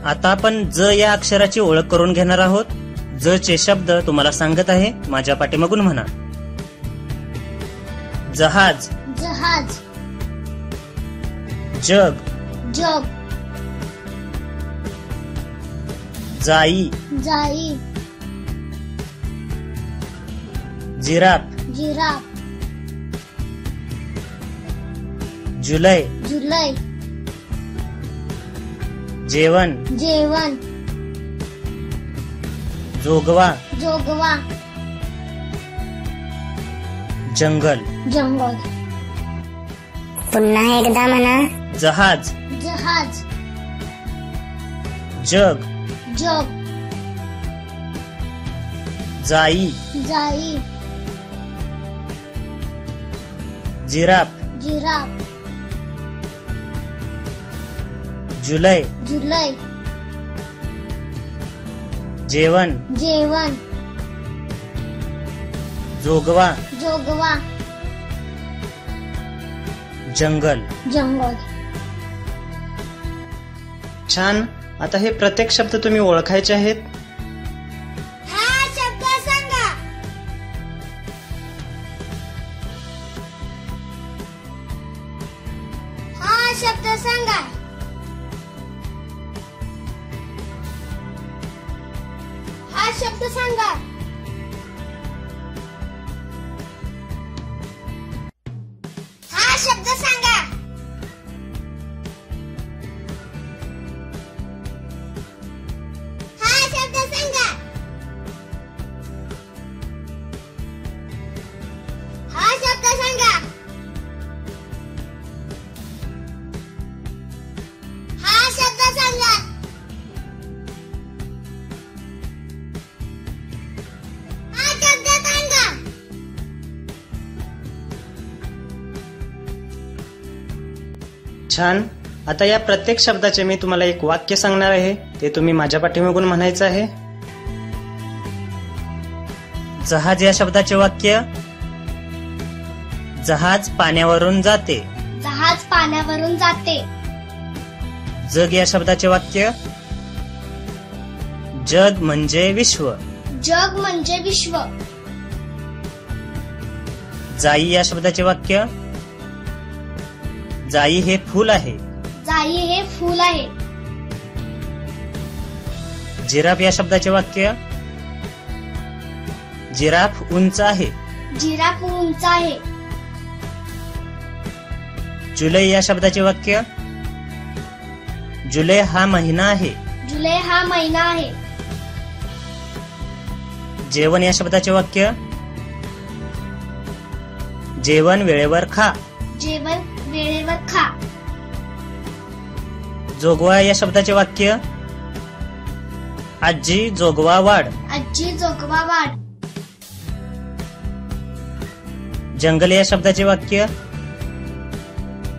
आता आपण ज या अक्षराची ओळख करून घेणार आहोत. ज चे शब्द तुम्हाला सांगत आहे, माझ्या पाठीमागून म्हणा. जहाज, जहाज. जग, जग. जाई, जाई. Giraffe, giraffe. जुलै, जुलै. जेवण, जेवण. जोगवा, जोगवा. जंगल. जंगल. पुन्हा एकदा म्हणा. जहाज, जहाज. जग, जग. जाई, जाई. Giraffe, giraffe. जुलै, जुलै. जेवण, जेवण. जोगवा, जोगवा. जंगल. जंगल. छान. आता हे प्रत्येक शब्द तुम्ही ओळखायचे आहेत. हा शब्द सांगा. हा शब्द सांगा. हा शब्द सांगा. हा शब्द सांगा. हा शब्द सांगा. हा शब्द सांगा. हा शब्द सांगा. हा शब्द सांगा. छान. आता या प्रत्येक शब्दाचे मी तुम्हाला एक वाक्य सांगणार आहे, ते तुम्ही माझ्या पाठीमागून म्हणायचं आहे. जहाज या शब्दाचे वाक्य. जहाज पाण्यावरून जाते. जहाज पाण्यावरून जाते. जग या शब्दाचे वाक्य. जग म्हणजे विश्व. जग म्हणजे विश्व. जाई या शब्दाचे वाक्य. जाई हे फूल आहे. जाई हे फूल आहे. जिराफ या शब्दाचे वाक्य. जिराफ उंच आहे. जिराफ उंच आहे. जुलै या शब्दाचे वाक्य. जुलै हा महिना आहे. जुलै हा महिना आहे. जेवण या शब्दाचे वाक्य. जेवण वेळेवर खा. जेवण वेळेवर खा. जोगवा या शब्दाचे वाक्य. आजी जोगवा वाढ. आजी जोगवा वाढ. जंगल या शब्दाचे वाक्य.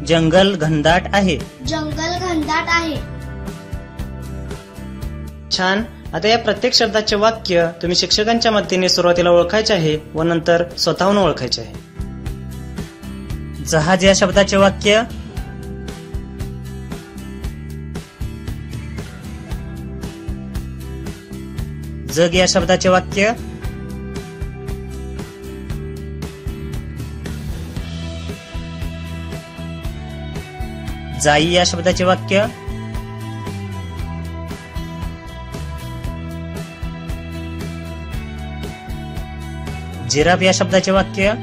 जंगल घनदाट आहे. जंगल घनदाट आहे. छान. आता या प्रत्येक शब्दाचे वाक्य तुम्ही शिक्षकांच्या मदतीने सुरुवातीला ओळखायचे आहे व नंतर स्वतःहून ओळखायचे आहे. जहाज या शब्दाचे वाक्य. जग या शब्दाचे वाक्य. जाई या शब्दाचे वाक्य. जिराफ या शब्दाचे वाक्य.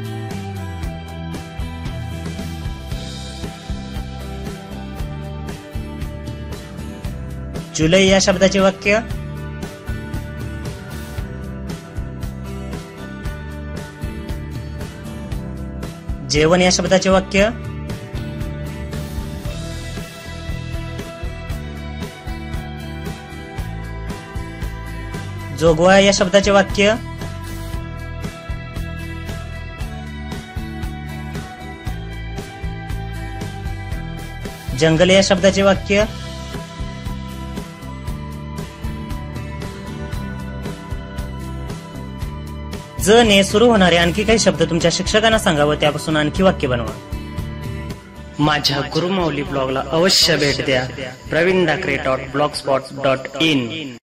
जुलै या शब्दाचे वाक्य. जेवण या शब्दाचे वाक्य. जोगवा या शब्दाचे वाक्य. जंगल या शब्दाचे वाक्य. ज ने सुरू होणारे आणखी काही शब्द तुमच्या शिक्षकांना सांगावं, त्यापासून आणखी वाक्य बनवा. माझ्या गुरुमौली ब्लॉगला अवश्य भेट द्या. प्रवीण डाकरे .blogspot.in